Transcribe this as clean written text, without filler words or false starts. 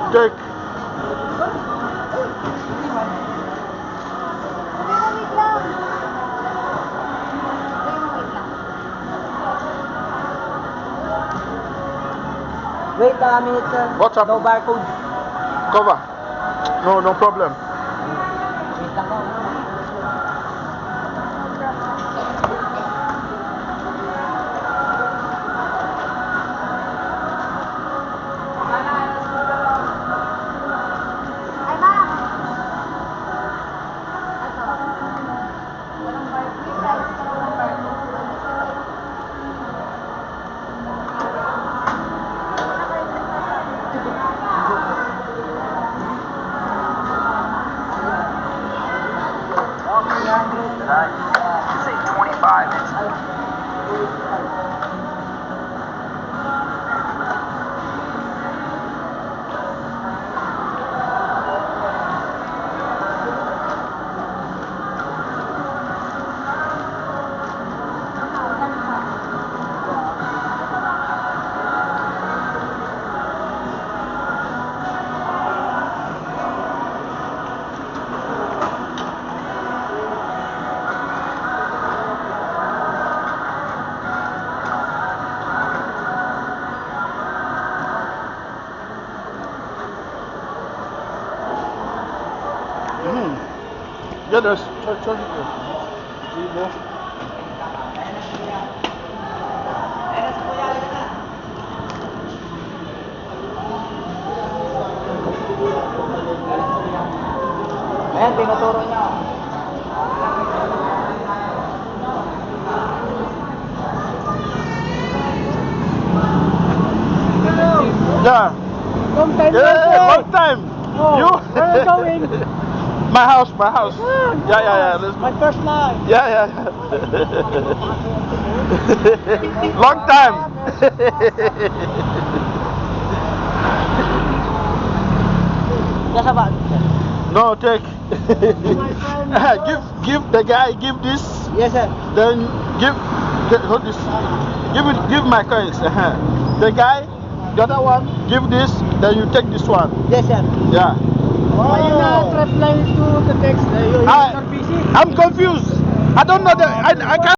Take. Wait lang. Wait a minute, sir. What's up? No barcode. Cover. No problem. Wait lang ako. Ay, ma'am. Ito. Walang barcode. May price ka walang barcode. Say 25 minutes. Yeah, there's charge it. Vivo. Ayan, tinuturo niya. Yeah. Long time Yeah, long time. You? Where are you going? My house. Yeah. Let's go. My first line. Yeah. Long time. Nasa ba? No, take. give the guy. Give this. Yes, sir. Then hold this. Give my coins. The guy, the other one. Give this. Then you take this one. Yes, sir. Yeah. Why you not replying to the text? You're I'm confused. I don't know I can't.